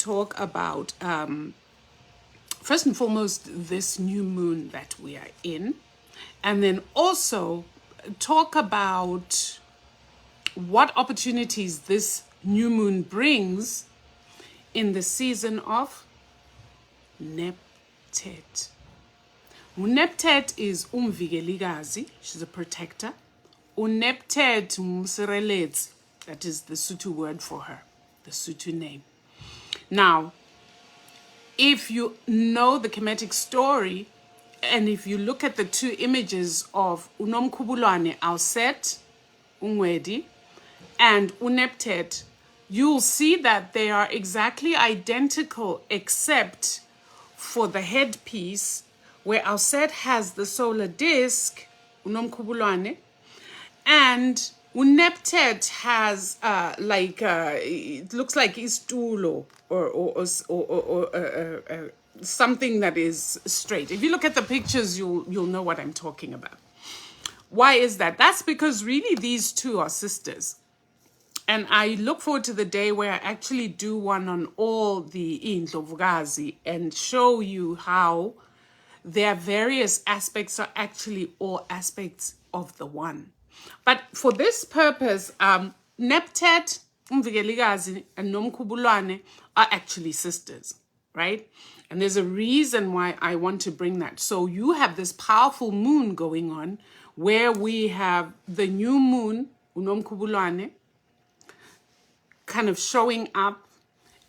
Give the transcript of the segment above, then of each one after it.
talk about, first and foremost, this new moon that we are in, and then also talk about what opportunities this new moon brings in the season of Nebt-Het. Nebt-Het is uMvikelikazi, she's a protector. Nebt-Het umsireletsi, that is the Sotho word for her, the Sotho name. Now, if you know the Kemetic story, and if you look at the two images of Nomkhubulwane, Auset, Ungwedi, and Nebt-Het, you'll see that they are exactly identical except for the headpiece, where Auset has the solar disk, Nomkhubulwane, and Nebt-Het has it looks like istulo or something that is straight. If you look at the pictures, you'll know what I'm talking about. Why is that? That's because really these two are sisters. And I look forward to the day where I actually do one on all the uMvikelikazi and show you how their various aspects are actually all aspects of the one. But for this purpose, Nebt-Het, uMvikelikazi, and Nomkhubulwane are actually sisters, right? And there's a reason why I want to bring that. So you have this powerful moon going on where we have the new moon, Nomkhubulwane, kind of showing up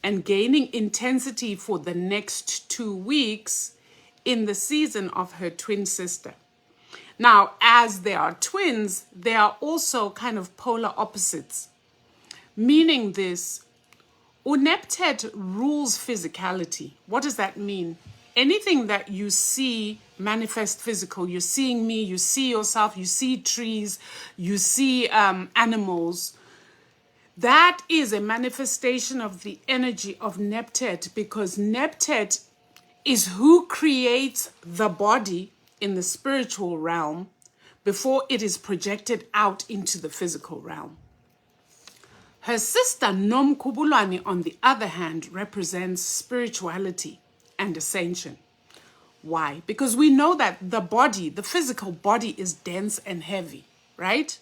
and gaining intensity for the next 2 weeks in the season of her twin sister. Now, as they are twins, they are also kind of polar opposites, meaning this, Nebt-Het rules physicality. What does that mean? Anything that you see manifest physical, you're seeing me, you see yourself, you see trees, you see animals, that is a manifestation of the energy of Nebt-Het, because Nebt-Het is who creates the body in the spiritual realm before it is projected out into the physical realm. Her sister Nomkhubulwane, on the other hand, represents spirituality and ascension. Why? Because we know that the body, the physical body, is dense and heavy, right?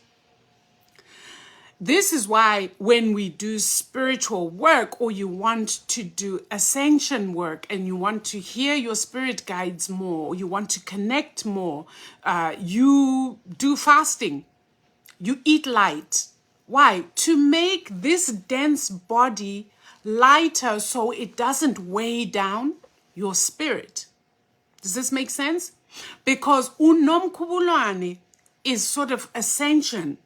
This is why when we do spiritual work, or you want to do ascension work and you want to hear your spirit guides more, or you want to connect more, you do fasting, you eat light. Why? To make this dense body lighter so it doesn't weigh down your spirit. Does this make sense? Because Nomkhubulwane is sort of ascension.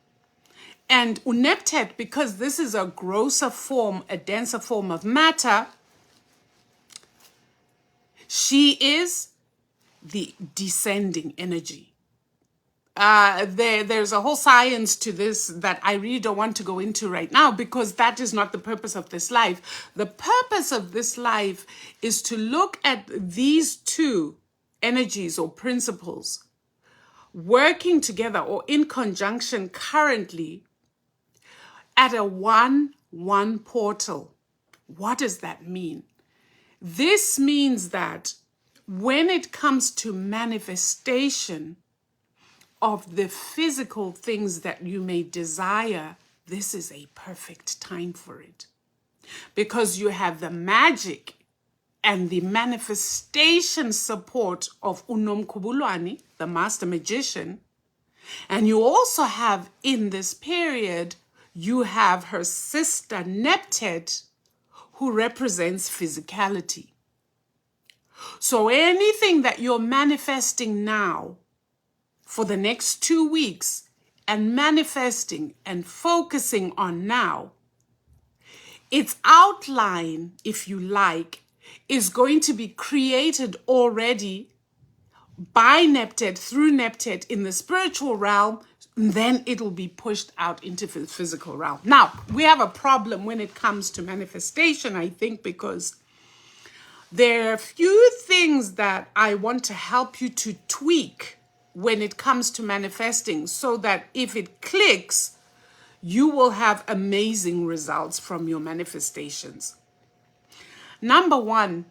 And Nebt-Het, because this is a grosser form, a denser form of matter, she is the descending energy. There's a whole science to this that I really don't want to go into right now, because that is not the purpose of this life. The purpose of this life is to look at these two energies or principles working together or in conjunction currently at a 1-1 portal. What does that mean? This means that when it comes to manifestation of the physical things that you may desire, this is a perfect time for it. Because you have the magic and the manifestation support of Nomkhubulwane, the master magician. And you also have, in this period, you have her sister Nebt-Het, who represents physicality. So anything that you're manifesting now for the next 2 weeks and manifesting and focusing on now, its outline, if you like, is going to be created already by Nebt-Het, through Nebt-Het in the spiritual realm, then it'll be pushed out into the physical realm. Now, we have a problem when it comes to manifestation, I think, because there are a few things that I want to help you to tweak when it comes to manifesting, so that if it clicks, you will have amazing results from your manifestations. Number one,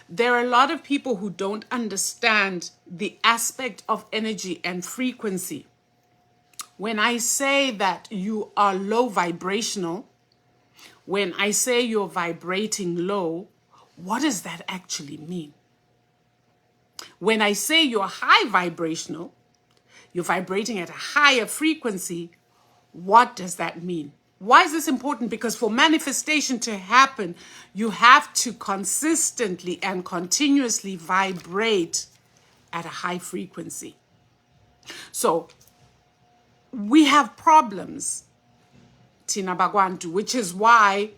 there are a lot of people who don't understand the aspect of energy and frequency. When I say that you are low vibrational, when I say you're vibrating low, what does that actually mean? When I say you're high vibrational, you're vibrating at a higher frequency, what does that mean? Why is this important? Because for manifestation to happen, you have to consistently and continuously vibrate at a high frequency. So we have problems, Tina Bagwantu, which is why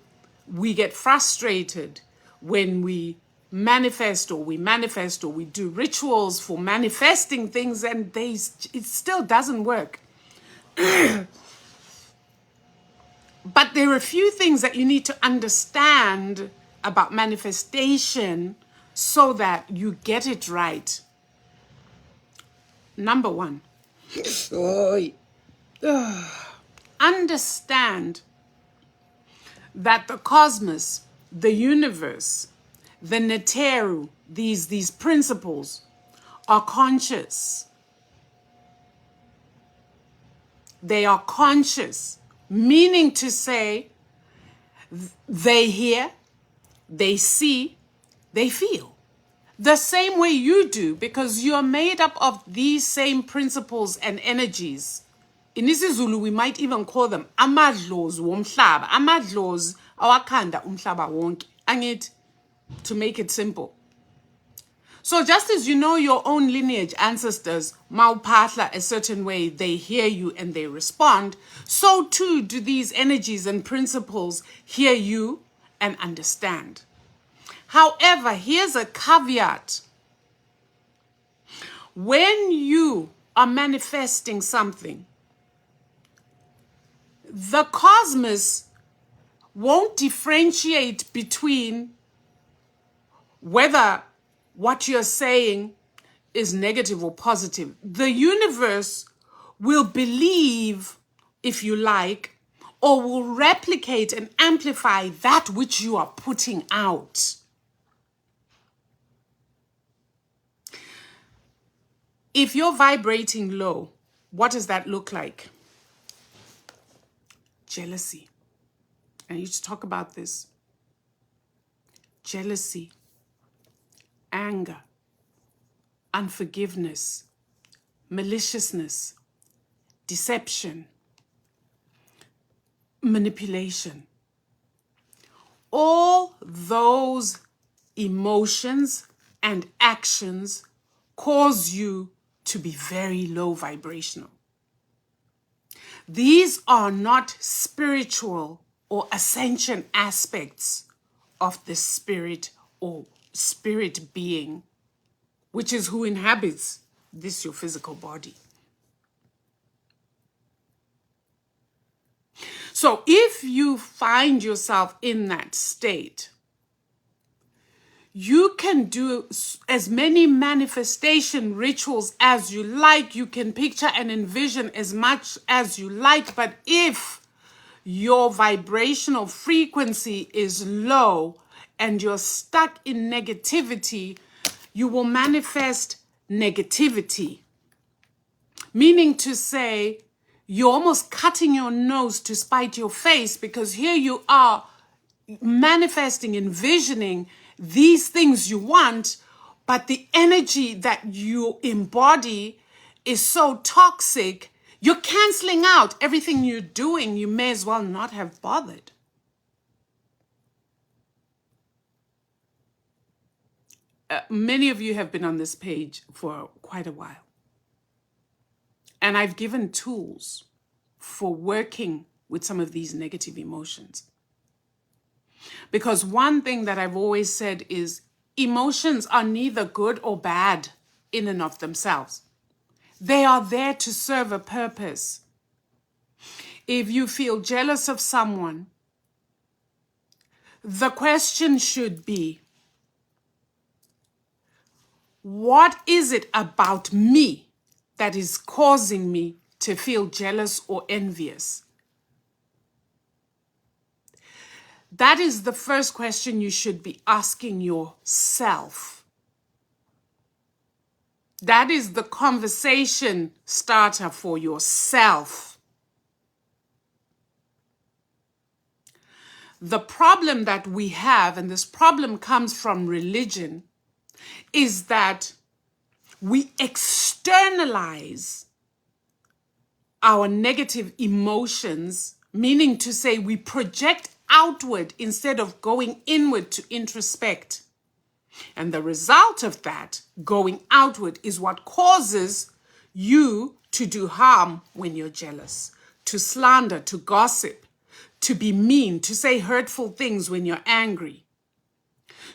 we get frustrated when we manifest or we do rituals for manifesting things and it still doesn't work. But there are a few things that you need to understand about manifestation so that you get it right. Number one, understand that the cosmos, the universe, the Neteru, these principles are conscious. They are conscious, meaning to say they hear, they see, they feel. The same way you do, because you're made up of these same principles and energies. In isiZulu, we might even call them amadlozi womhlaba. Amadlozi awakhanda umhlaba wonke. Angithi, to make it simple. So just as you know your own lineage ancestors, mawuphahla a certain way, they hear you and they respond, so too do these energies and principles hear you and understand. However, here's a caveat. When you are manifesting something, the cosmos won't differentiate between whether what you're saying is negative or positive. The universe will believe, if you like, or will replicate and amplify that which you are putting out. If you're vibrating low, what does that look like? Jealousy. I need to talk about this. Jealousy, anger, unforgiveness, maliciousness, deception, manipulation. All those emotions and actions cause you to be very low vibrational. These are not spiritual or ascension aspects of the spirit or spirit being, which is who inhabits this your physical body. So if you find yourself in that state, you can do as many manifestation rituals as you like. You can picture and envision as much as you like. But if your vibrational frequency is low and you're stuck in negativity, you will manifest negativity. Meaning to say, you're almost cutting your nose to spite your face, because here you are manifesting, envisioning these things you want, but the energy that you embody is so toxic, you're canceling out everything you're doing. You may as well not have bothered. Many of you have been on this page for quite a while. And I've given tools for working with some of these negative emotions. Because one thing that I've always said is emotions are neither good or bad in and of themselves. They are there to serve a purpose. If you feel jealous of someone, the question should be, what is it about me that is causing me to feel jealous or envious? That is the first question you should be asking yourself. That is the conversation starter for yourself. The problem that we have, and this problem comes from religion, is that we externalize our negative emotions, meaning to say we project outward instead of going inward to introspect. And the result of that, going outward, is what causes you to do harm when you're jealous, to slander, to gossip, to be mean, to say hurtful things when you're angry,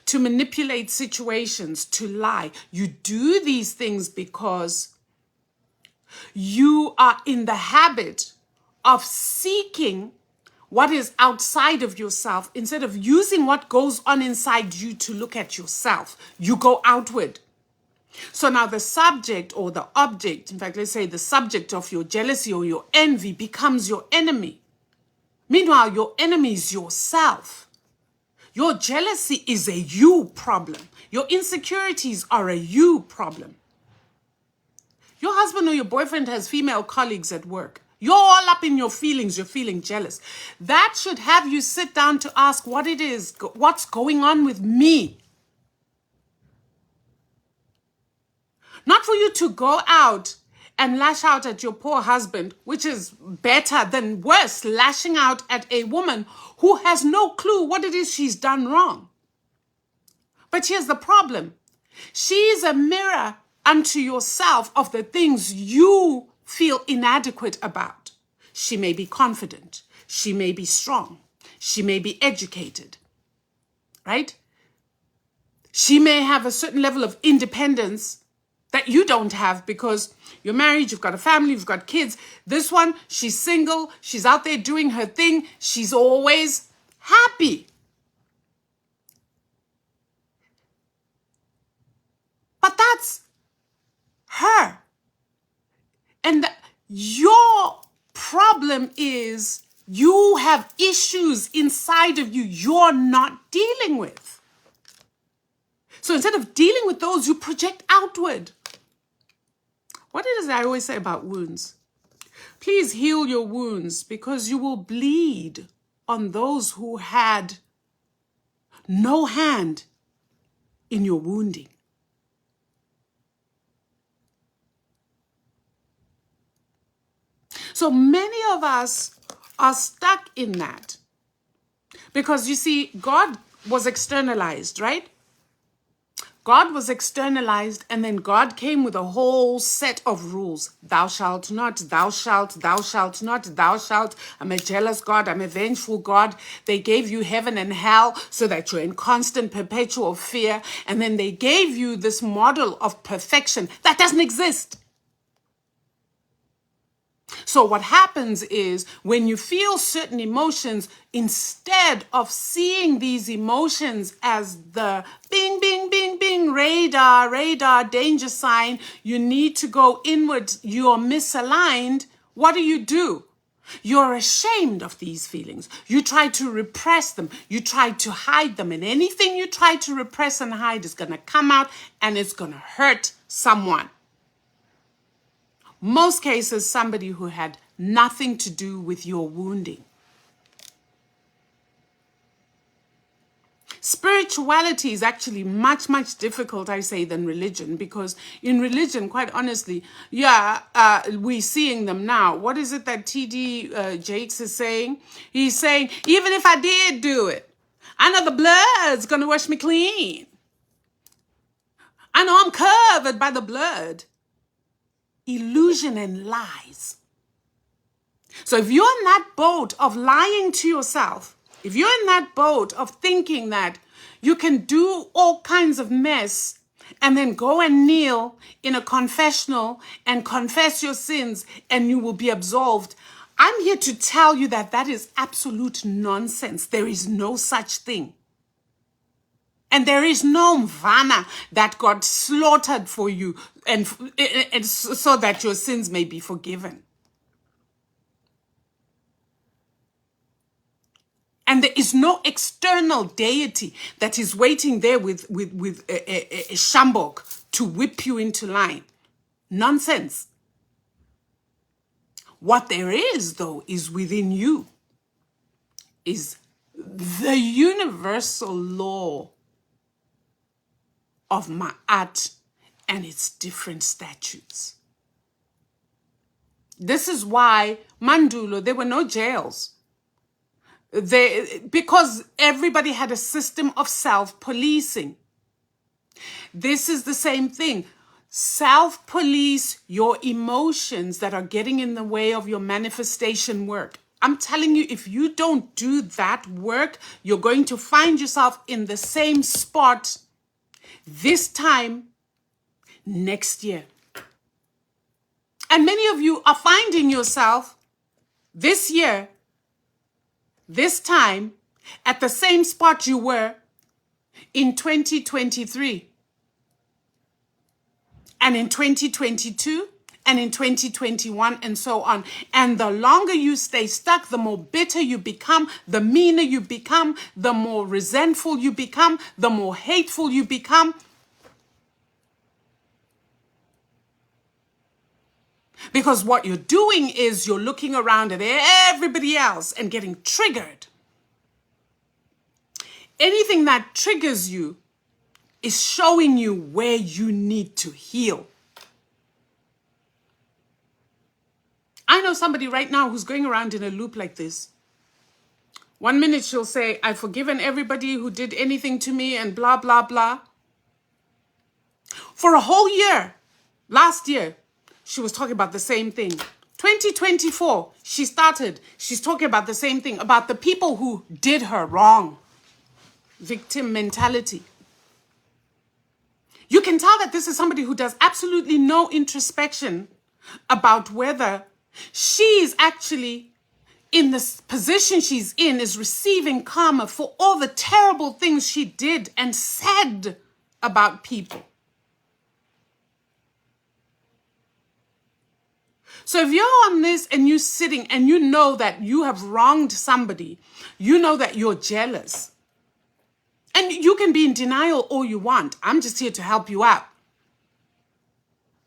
to manipulate situations, to lie. You do these things because you are in the habit of seeking what is outside of yourself instead of using what goes on inside you to look at yourself. You go outward. So now the subject or the object, in fact, let's say the subject of your jealousy or your envy becomes your enemy. Meanwhile, your enemy is yourself. Your jealousy is a you problem. Your insecurities are a you problem. Your husband or your boyfriend has female colleagues at work. You're all up in your feelings. You're feeling jealous. That should have you sit down to ask what it is, what's going on with me. Not for you to go out and lash out at your poor husband, which is better than worse, lashing out at a woman who has no clue what it is she's done wrong. But here's the problem. She's a mirror unto yourself of the things you feel inadequate about. She may be confident. She may be strong. She may be educated, right? She may have a certain level of independence that you don't have because you're married, you've got a family, you've got kids. This one, she's single, she's out there doing her thing. She's always happy. But that's her. And your problem is you have issues inside of you you're not dealing with. So instead of dealing with those, you project outward. What it is I always say about wounds? Please heal your wounds because you will bleed on those who had no hand in your wounding. So many of us are stuck in that because you see, God was externalized, right? God was externalized, and then God came with a whole set of rules. Thou shalt not, thou shalt not, thou shalt. I'm a jealous God, I'm a vengeful God. They gave you heaven and hell so that you're in constant, perpetual fear. And then they gave you this model of perfection that doesn't exist. So what happens is when you feel certain emotions, instead of seeing these emotions as the bing, bing, bing, bing, radar, danger sign, you need to go inward, you're misaligned. What do? You're ashamed of these feelings. You try to repress them. You try to hide them. And anything you try to repress and hide is going to come out and it's going to hurt someone. Most cases, somebody who had nothing to do with your wounding. Spirituality is actually much, much difficult, I say, than religion, because in religion, quite honestly, we're seeing them now. What is it that T.D. Jakes is saying? He's saying, even if I did do it, I know the blood's going to wash me clean. I know I'm covered by the blood. Illusion and lies. So if you're in that boat of lying to yourself, if you're in that boat of thinking that you can do all kinds of mess and then go and kneel in a confessional and confess your sins and you will be absolved, I'm here to tell you that that is absolute nonsense. There is no such thing. And there is no mvana that got slaughtered for you and so that your sins may be forgiven. And there is no external deity that is waiting there with a shambok to whip you into line. Nonsense. What there is, though, is within you, is the universal law of Ma'at and its different statutes. This is why, Mandulo, there were no jails. Because everybody had a system of self-policing. This is the same thing. Self-police your emotions that are getting in the way of your manifestation work. I'm telling you, if you don't do that work, you're going to find yourself in the same spot this time next year. And many of you are finding yourself this year, this time, at the same spot you were in 2023, and in 2022, and in 2021, and so on. And the longer you stay stuck, the more bitter you become, the meaner you become, the more resentful you become, the more hateful you become. Because what you're doing is you're looking around at everybody else and getting triggered. Anything that triggers you is showing you where you need to heal. I know somebody right now who's going around in a loop like this. 1 minute she'll say, I've forgiven everybody who did anything to me and blah, blah, blah. For a whole year, last year, she was talking about the same thing. 2024, she's talking about the same thing, about the people who did her wrong. Victim mentality. You can tell that this is somebody who does absolutely no introspection about whether she is actually in this position she's in, is receiving karma for all the terrible things she did and said about people. So if you're on this and you're sitting and you know that you have wronged somebody, you know that you're jealous. And you can be in denial all you want. I'm just here to help you out.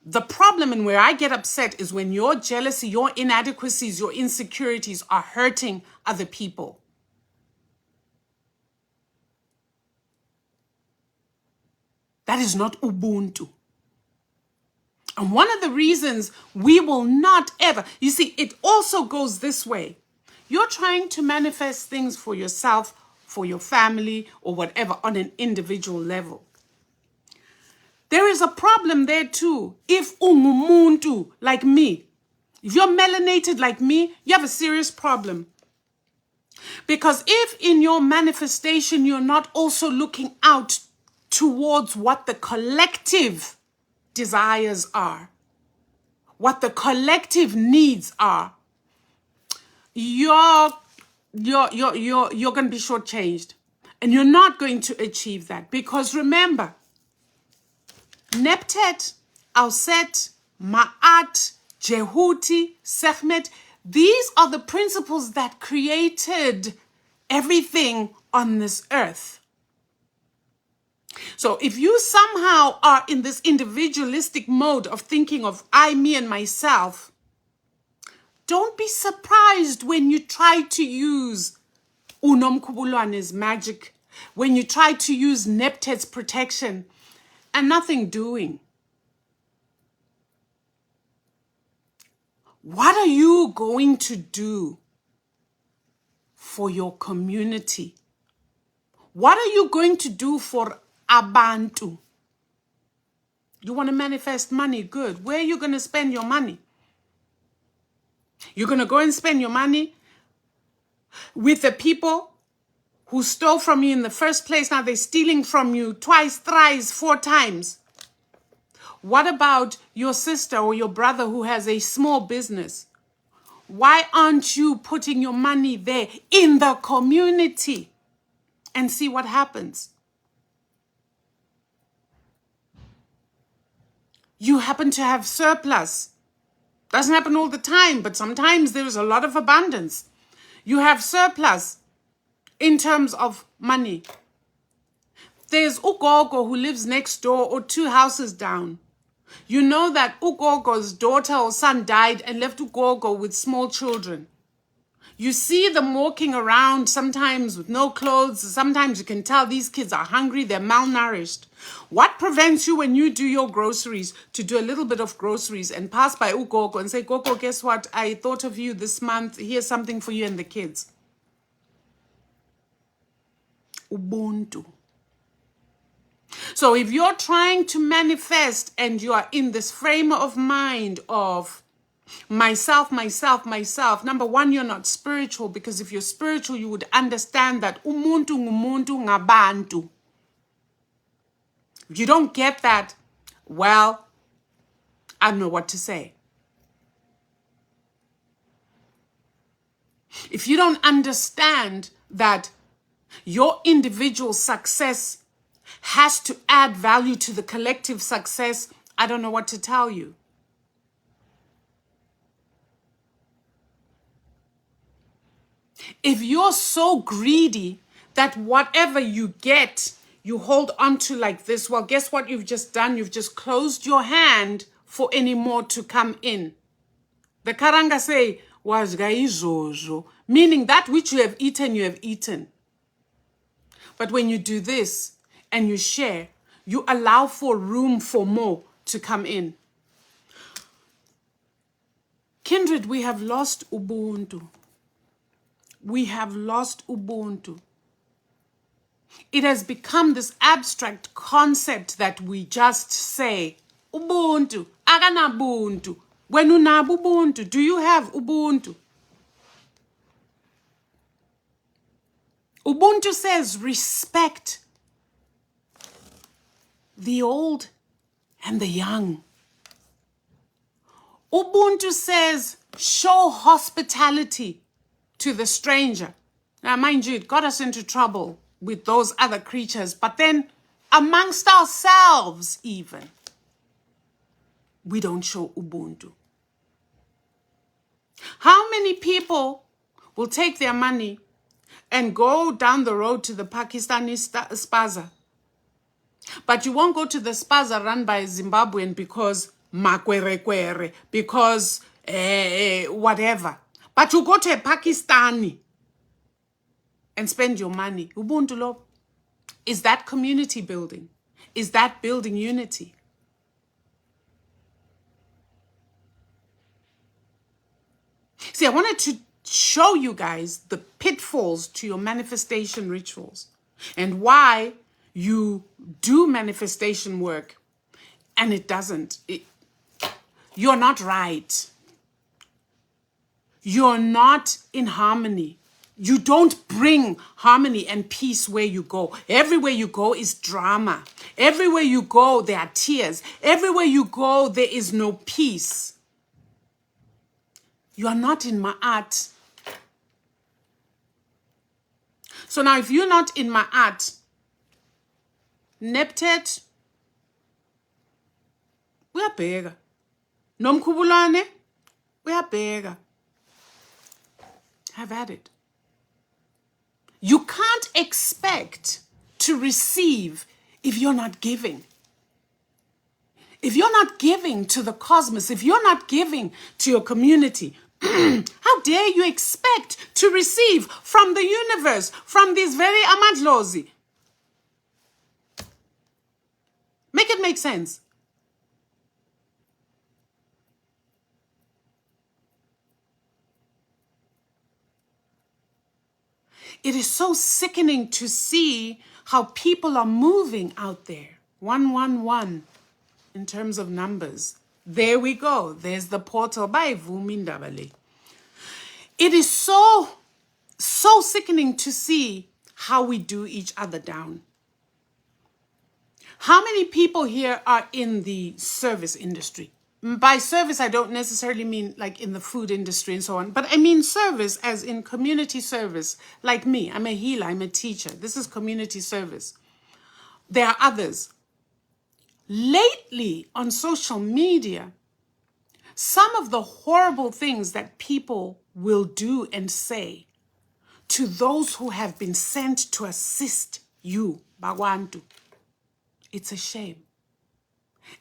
The problem and where I get upset is when your jealousy, your inadequacies, your insecurities are hurting other people. That is not Ubuntu. And one of the reasons we will not ever, you see, it also goes this way. You're trying to manifest things for yourself, for your family, or whatever on an individual level. There is a problem there too. If ungumuntu like me, if you're melanated like me, you have a serious problem. Because if in your manifestation you're not also looking out towards what the collective desires are, what the collective needs are, you're going to be shortchanged, and you're not going to achieve that. Because remember, Nebt-Het, Auset, Ma'at, Jehuti, Sekhmet, these are the principles that created everything on this earth. So if you somehow are in this individualistic mode of thinking of I, me, and myself, don't be surprised when you try to use Nomkhubulwane's magic, when you try to use Nebt-Het's protection, and nothing doing. What are you going to do for your community? What are you going to do for Abantu? You want to manifest money? Good. Where are you going to spend your money? You're going to go and spend your money with the people who stole from you in the first place. Now they're stealing from you twice, thrice, 4 times. What about your sister or your brother who has a small business? Why aren't you putting your money there in the community and see what happens? You happen to have surplus. Doesn't happen all the time, but sometimes there is a lot of abundance. You have surplus. in terms of money. There's ugogo who lives next door or 2 houses down. You know that ugogo's daughter or son died and left ugogo with small children. You see them walking around sometimes with no clothes. Sometimes you can tell these kids are hungry, they're malnourished. What prevents you when you do your groceries to do a little bit of groceries and pass by ugogo and say, Gogo, guess what? I thought of you this month. Here's something for you and the kids. Ubuntu. So if you're trying to manifest and you are in this frame of mind of myself, number one, you're not spiritual, because if you're spiritual, you would understand that umuntu ngumuntu ngabantu. If you don't get that, well, I don't know what to say. If you don't understand that your individual success has to add value to the collective success, I don't know what to tell you. If you're so greedy that whatever you get, you hold on to like this, well, guess what you've just done? You've just closed your hand for any more to come in. The Karanga say, meaning that which you have eaten. But when you do this and you share, you allow for room for more to come in. Kindred, we have lost Ubuntu. We have lost Ubuntu. It has become this abstract concept that we just say, Ubuntu, akanabuntu. When unabo Ubuntu, do you have Ubuntu? Ubuntu says respect the old and the young. Ubuntu says show hospitality to the stranger. Now, mind you, it got us into trouble with those other creatures, but then amongst ourselves even, we don't show Ubuntu. How many people will take their money and go down the road to the Pakistani spaza, but you won't go to the spaza run by a Zimbabwean because makwerekwere, because whatever. But you go to a Pakistani and spend your money. Ubuntu lo. Is that community building? Is that building unity? See, I wanted to show you guys the pitfalls to your manifestation rituals and why you do manifestation work and it doesn't. You're not right. You're not in harmony. You don't bring harmony and peace where you go. Everywhere you go is drama. Everywhere you go, there are tears. Everywhere you go, there is no peace. You are not in my art. So now if you're not in my art, Nebt-Het, we are bigger. Nomkhubulwane, we are bigger. Have at it. You can't expect to receive if you're not giving. If you're not giving to the cosmos, if you're not giving to your community, how dare you expect to receive from the universe, from these very amadlozi? Make it make sense. It is so sickening to see how people are moving out there. 111 in terms of numbers. There we go. There's the portal by Vumindabale. It is so sickening to see how we do each other down. How many people here are in the service industry? By service, I don't necessarily mean like in the food industry and so on, but I mean service as in community service. Like me, I'm a healer, I'm a teacher. This is community service. There are others. Lately on social media, some of the horrible things that people will do and say to those who have been sent to assist you, Bagwantu, it's a shame.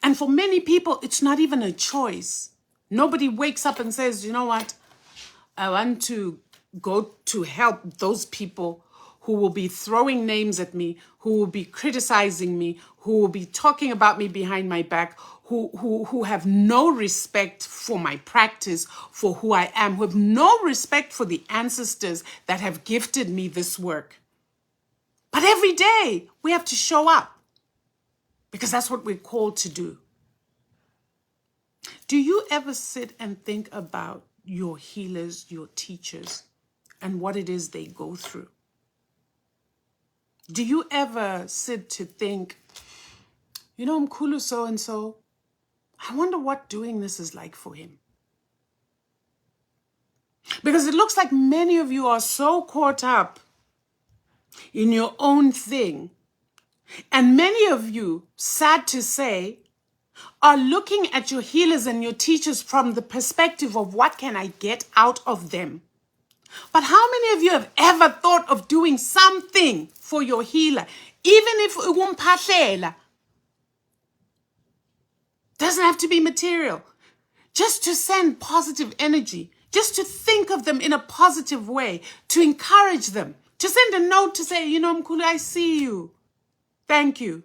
And for many people, it's not even a choice. Nobody wakes up and says, you know what? I want to go to help those people who will be throwing names at me, who will be criticizing me, who will be talking about me behind my back, who have no respect for my practice, for who I am, who have no respect for the ancestors that have gifted me this work. But every day we have to show up because that's what we're called to do. Do you ever sit and think about your healers, your teachers, and what it is they go through? Do you ever sit to think, you know, Mkhulu so-and-so, I wonder what doing this is like for him? Because it looks like many of you are so caught up in your own thing. And many of you, sad to say, are looking at your healers and your teachers from the perspective of what can I get out of them? But how many of you have ever thought of doing something for your healer, even if ugumpathela? Doesn't have to be material. Just to send positive energy, just to think of them in a positive way, to encourage them, to send a note to say, you know, Mkhulu, I see you. Thank you.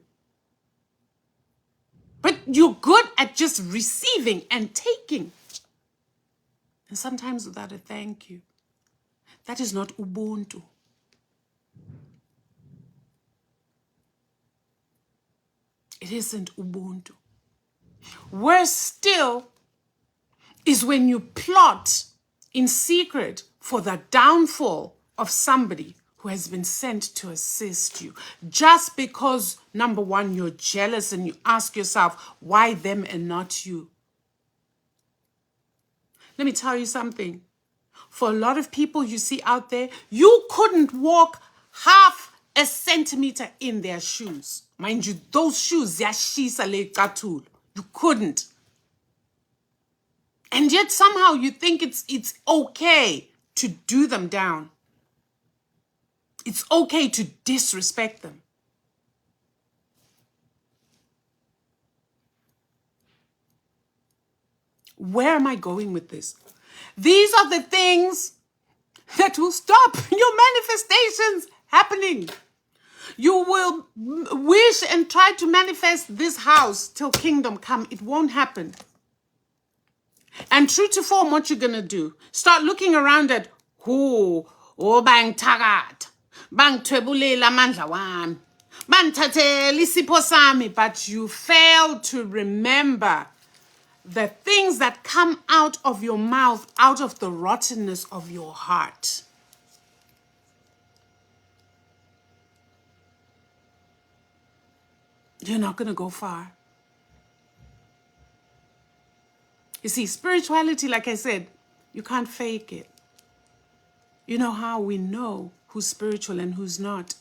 But you're good at just receiving and taking. And sometimes without a thank you. That is not Ubuntu. It isn't Ubuntu. Worse still is when you plot in secret for the downfall of somebody who has been sent to assist you. Just because, number one, you're jealous and you ask yourself, why them and not you? Let me tell you something. For a lot of people you see out there, you couldn't walk half a centimeter in their shoes. Mind you, those shoes, you couldn't. And yet somehow you think it's okay to do them down. It's okay to disrespect them. Where am I going with this? These are the things that will stop your manifestations happening. You will wish and try to manifest this house till kingdom come. It won't happen. And true to form, what you're going to do, start looking around at who, bang tagat, bang twebulela mandla wami, banthathela isipho sami, but you fail to remember the things that come out of your mouth, out of the rottenness of your heart. You're not going to go far. You see, spirituality, like I said, you can't fake it. You know how we know who's spiritual and who's not?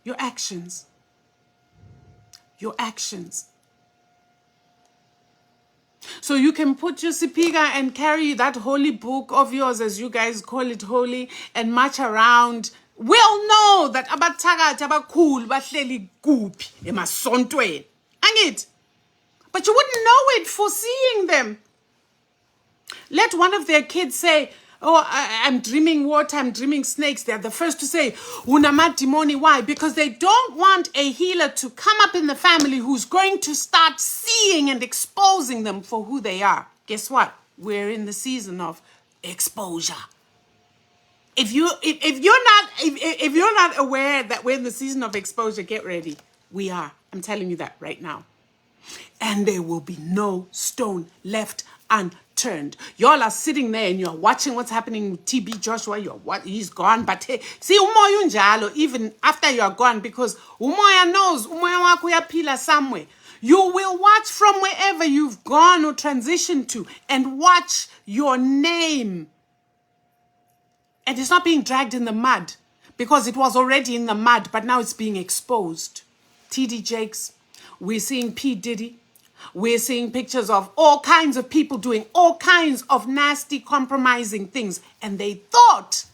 Your actions. Your actions. So you can put your sipiga and carry that holy book of yours, as you guys call it, holy, and march around. We all know that abathakathi abakhulu bahleli kuphi emasontweni. Angithi? But you wouldn't know it for seeing them. Let one of their kids say, oh, I'm dreaming water, I'm dreaming snakes. They're the first to say, unamadimoni. Why? Because they don't want a healer to come up in the family who's going to start seeing and exposing them for who they are. Guess what? We're in the season of exposure. If you're not aware that we're in the season of exposure, get ready. We are. I'm telling you that right now. And there will be no stone left unturned. Y'all are sitting there and you're watching what's happening with TB Joshua. He's gone, but hey, see umoya unjalo even after you're gone, because umoya knows umoya wakho uyaphila somewhere. You will watch from wherever you've gone or transitioned to and watch your name. And it's not being dragged in the mud because it was already in the mud, but now it's being exposed. TD Jakes, we're seeing P. Diddy. We're seeing pictures of all kinds of people doing all kinds of nasty, compromising things. And they thought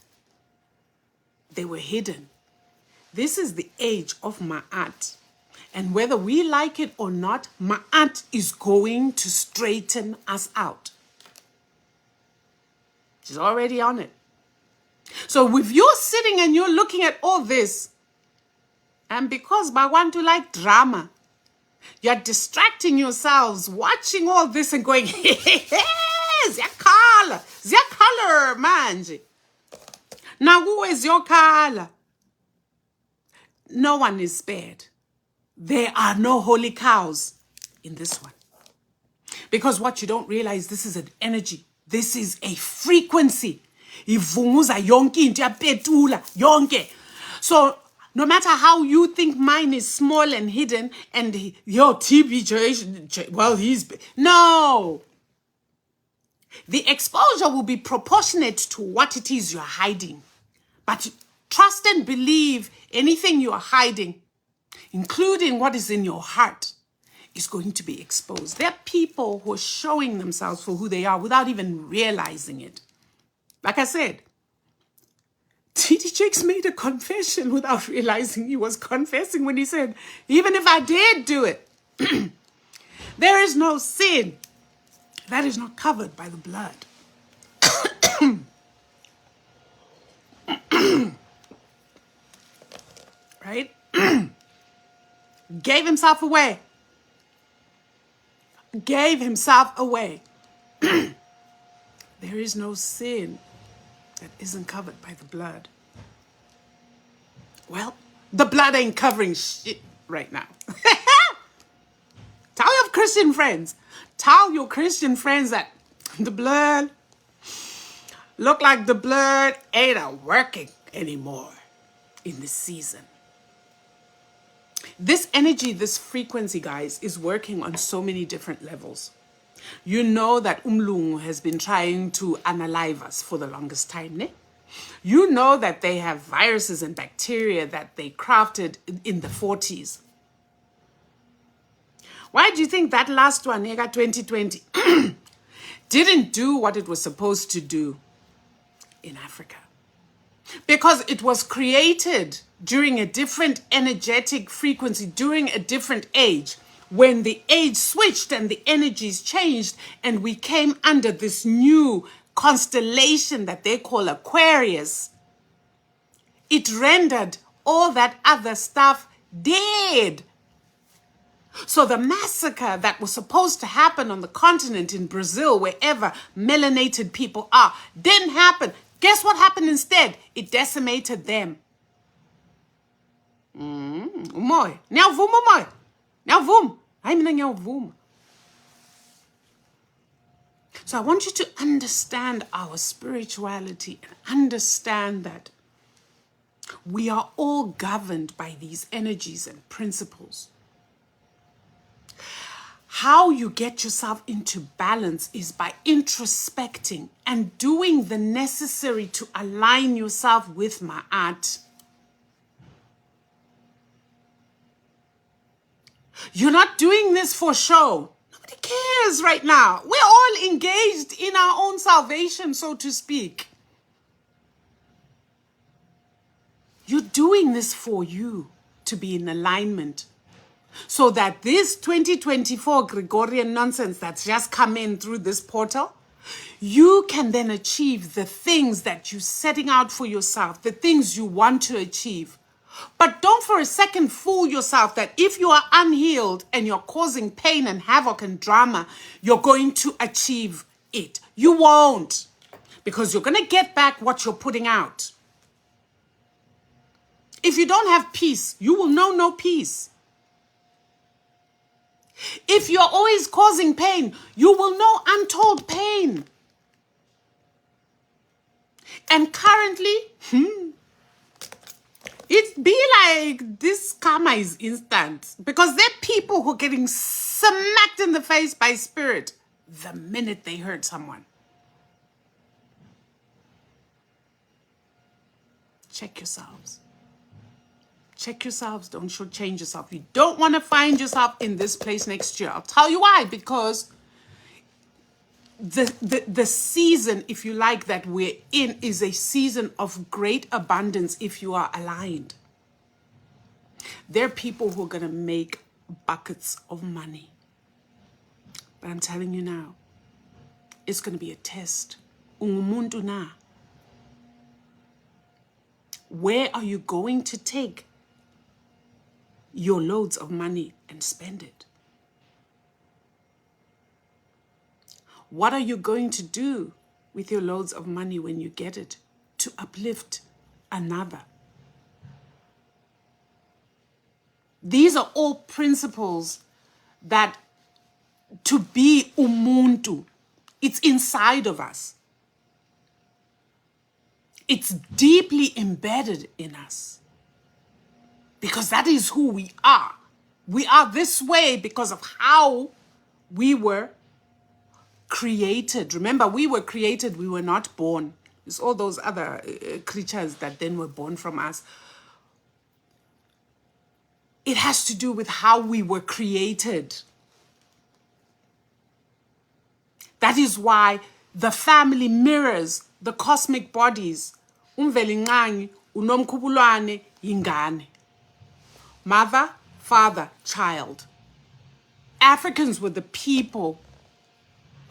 they were hidden. This is the age of Ma'at. And whether we like it or not, Ma'at is going to straighten us out. She's already on it. So if you're sitting and you're looking at all this, and because I want to like drama, you're distracting yourselves, watching all this and going, ziyakhala manje. Now who is your khala? No one is spared. There are no holy cows in this one. Because what you don't realize, this is an energy. This is a frequency. Ivunguza yonke into yapetula yonke. So no matter how you think mine is small and hidden and your TB, well, no. The exposure will be proportionate to what it is you're hiding. But trust and believe anything you are hiding, including what is in your heart, is going to be exposed. There are people who are showing themselves for who they are without even realizing it. Like I said, T.D. Jakes made a confession without realizing he was confessing when he said, even if I did do it, there is no sin that is not covered by the blood. Right? Gave himself away. Gave himself away. There is no sin that isn't covered by the blood. Well, the blood ain't covering shit right now. Tell your Christian friends. Tell your Christian friends that the blood, look like the blood ain't working anymore in this season. This energy, this frequency, guys, is working on so many different levels. You know that Umlungu has been trying to unalive us for the longest time, ne? You know that they have viruses and bacteria that they crafted in the 40s. Why do you think that last one, 2020, didn't do what it was supposed to do in Africa? Because it was created during a different energetic frequency, during a different age. When the age switched and the energies changed and we came under this new constellation that they call Aquarius, it rendered all that other stuff dead. So the massacre that was supposed to happen on the continent in Brazil, wherever melanated people are, didn't happen. Guess what happened instead? It decimated them. Umoya. Ngiyavuma umoya. Ngiyavuma. Hayi mina ngiyavuma. So I want you to understand our spirituality and understand that we are all governed by these energies and principles. How you get yourself into balance is by introspecting and doing the necessary to align yourself with Ma'at. You're not doing this for show. Nobody cares right now. We're all engaged in our own salvation, so to speak. You're doing this for you to be in alignment. So that this 2024 Gregorian nonsense that's just come in through this portal, you can then achieve the things that you're setting out for yourself, the things you want to achieve. But don't for a second fool yourself that if you are unhealed and you're causing pain and havoc and drama, you're going to achieve it. You won't, because you're going to get back what you're putting out. If you don't have peace, you will know no peace. If you're always causing pain, you will know untold pain. And currently, it be like this karma is instant. Because there are people who are getting smacked in the face by spirit the minute they hurt someone. Check yourselves. Check yourselves. Don't shortchange yourself. You don't want to find yourself in this place next year. I'll tell you why. Because the season, if you like, that we're in is a season of great abundance if you are aligned. There are people who are going to make buckets of money. But I'm telling you now, it's going to be a test. Ungumuntu na. Where are you going to take your loads of money and spend it? What are you going to do with your loads of money when you get it to uplift another? These are all principles that to be umuntu, it's inside of us. It's deeply embedded in us because that is who we are. We are this way because of how we were created. Remember, we were created, we were not born. It's all those other creatures that then were born from us. It has to do with how we were created. That is why the family mirrors the cosmic bodies. uMvikelikazi, Nomkhubulwane, ingane. Mother, father, child. Africans were the people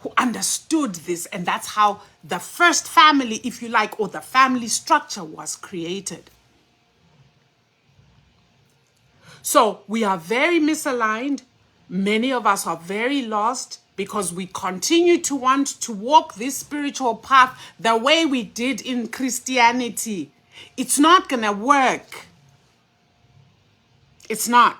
who understood this, and that's how the first family, if you like, or the family structure was created. So we are very misaligned. Many of us are very lost because we continue to want to walk this spiritual path the way we did in Christianity. It's not going to work. It's not.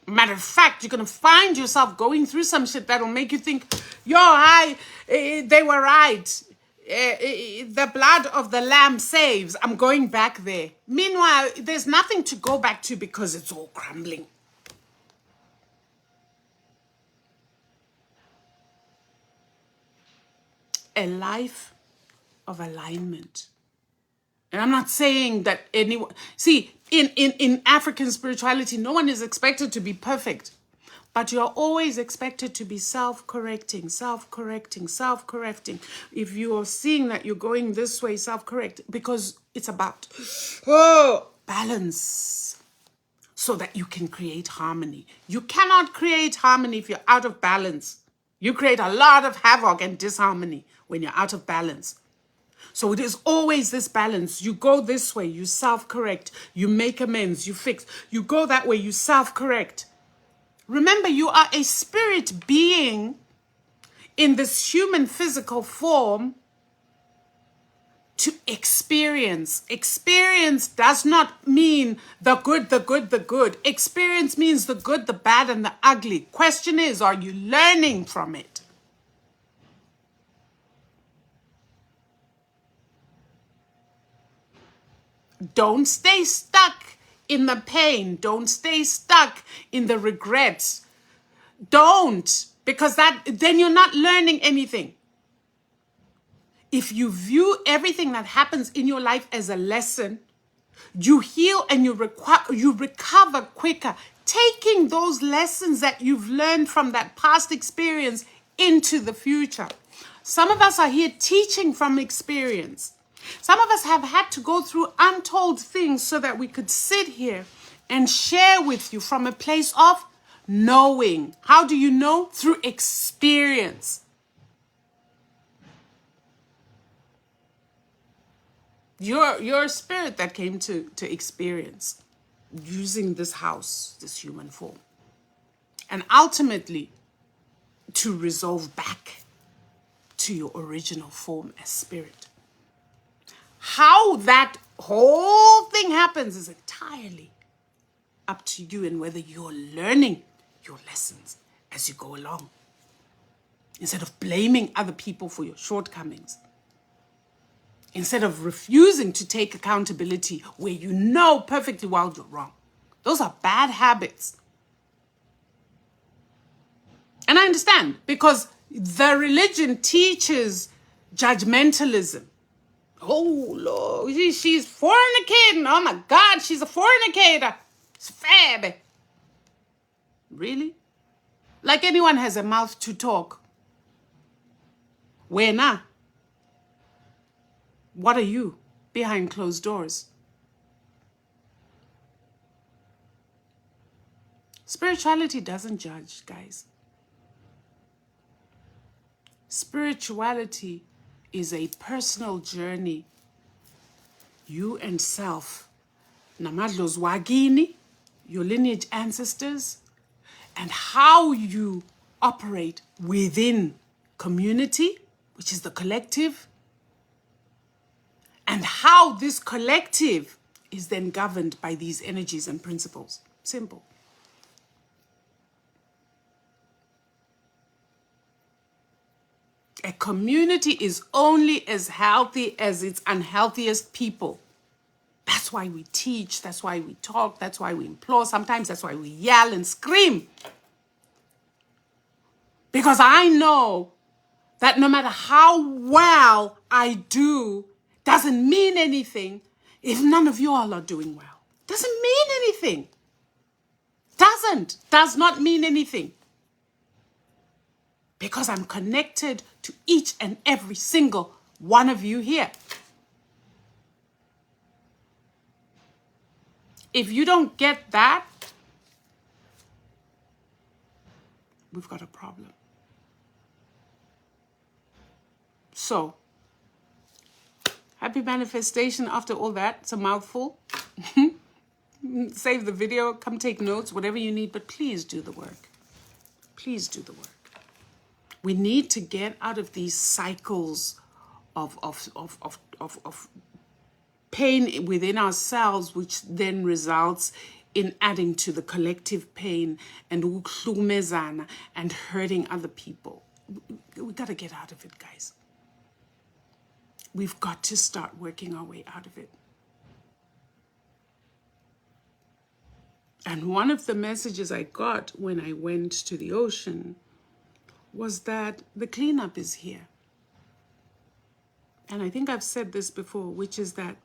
Matter of fact, you're going to find yourself going through some shit that'll make you think, they were right. The blood of the lamb saves. I'm going back there. Meanwhile, there's nothing to go back to because it's all crumbling. A life of alignment. And I'm not saying that anyone... See, in African spirituality, no one is expected to be perfect. But you're always expected to be self-correcting, self-correcting, self-correcting. If you're seeing that you're going this way, self-correct. Because it's about balance. So that you can create harmony. You cannot create harmony if you're out of balance. You create a lot of havoc and disharmony when you're out of balance. So it is always this balance. You go this way, you self-correct. You make amends, you fix. You go that way, you self-correct. Remember, you are a spirit being in this human physical form to experience. Experience does not mean the good, the good, the good. Experience means the good, the bad, and the ugly. Question is, are you learning from it? Don't stay stuck in the pain. Don't stay stuck in the regrets. Don't, because then you're not learning anything. If you view everything that happens in your life as a lesson, you heal and you recover quicker, taking those lessons that you've learned from that past experience into the future. Some of us are here teaching from experience. Some of us have had to go through untold things so that we could sit here and share with you from a place of knowing. How do you know? Through experience. You're a spirit that came to experience using this house, this human form. And ultimately, to resolve back to your original form as spirit. How that whole thing happens is entirely up to you and whether you're learning your lessons as you go along. Instead of blaming other people for your shortcomings. Instead of refusing to take accountability where you know perfectly well you're wrong. Those are bad habits. And I understand because the religion teaches judgmentalism. Oh, Lord, she's fornicating. Oh, my God, she's a fornicator. It's fab. Really? Like anyone has a mouth to talk. Wena, what are you behind closed doors? Spirituality doesn't judge, guys. Spirituality is a personal journey. You and self. Namadlos wagini, your lineage ancestors, and how you operate within community, which is the collective, and how this collective is then governed by these energies and principles. Simple. A community is only as healthy as its unhealthiest people. That's why we teach, that's why we talk, that's why we implore. Sometimes that's why we yell and scream. Because I know that no matter how well I do, doesn't mean anything if none of you all are doing well. Doesn't mean anything. Does not mean anything. Because I'm connected to each and every single one of you here. If you don't get that, we've got a problem. So, happy manifestation after all that. It's a mouthful. Save the video, come take notes, whatever you need, but please do the work. Please do the work. We need to get out of these cycles of pain within ourselves, which then results in adding to the collective pain and ukuhlukumezana and hurting other people. We got to get out of it, guys. We've got to start working our way out of it. And one of the messages I got when I went to the ocean was that the cleanup is here. And I think I've said this before, which is that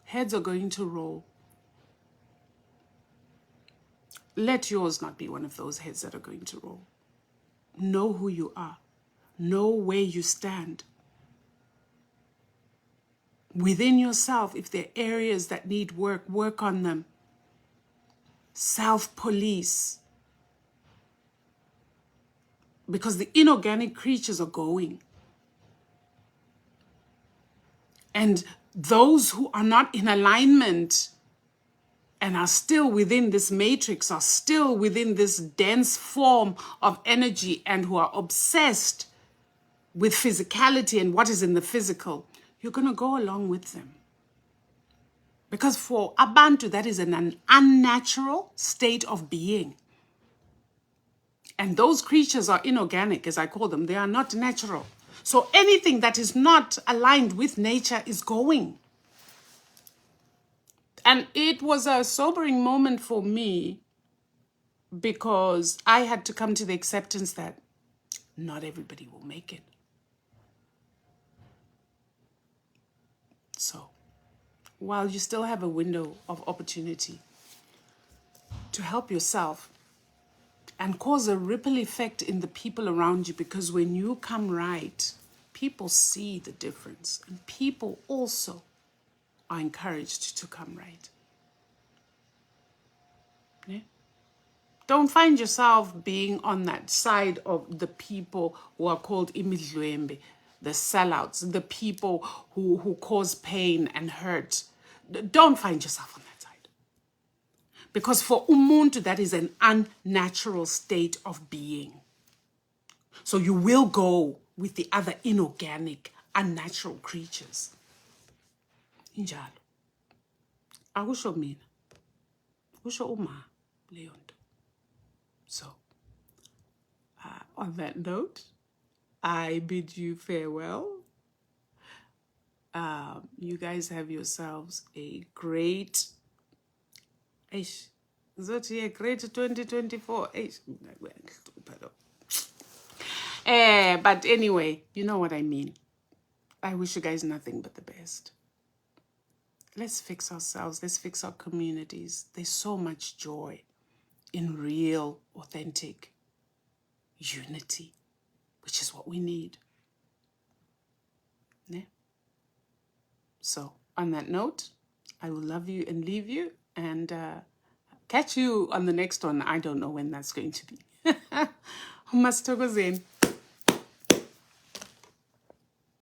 heads are going to roll. Let yours not be one of those heads that are going to roll. Know who you are. Know where you stand. Within yourself, if there are areas that need work, work on them. Self-police. Because the inorganic creatures are going. And those who are not in alignment and are still within this matrix, are still within this dense form of energy and who are obsessed with physicality and what is in the physical, you're going to go along with them. Because for Ubuntu, that is an unnatural state of being. And those creatures are inorganic, as I call them. They are not natural. So anything that is not aligned with nature is going. And it was a sobering moment for me because I had to come to the acceptance that not everybody will make it. So, while you still have a window of opportunity to help yourself and cause a ripple effect in the people around you, because when you come right, people see the difference and people also are encouraged to come right. Yeah? Don't find yourself being on that side of the people who are called imidlwembe, the sellouts, the people who cause pain and hurt. Don't find yourself on that side. Because for Ubuntu, that is an unnatural state of being. So you will go with the other inorganic, unnatural creatures. Injalo. Akusho mina. Kusho uma leyo nto. So, on that note, I bid you farewell. You guys have yourselves a great, great 2024. But anyway, you know what I mean. I wish you guys nothing but the best. Let's fix ourselves. Let's fix our communities. There's so much joy in real, authentic unity, which is what we need. Yeah. So on that note, I will love you and leave you, and catch you on the next one. I don't know when that's going to be. Masithokozeni.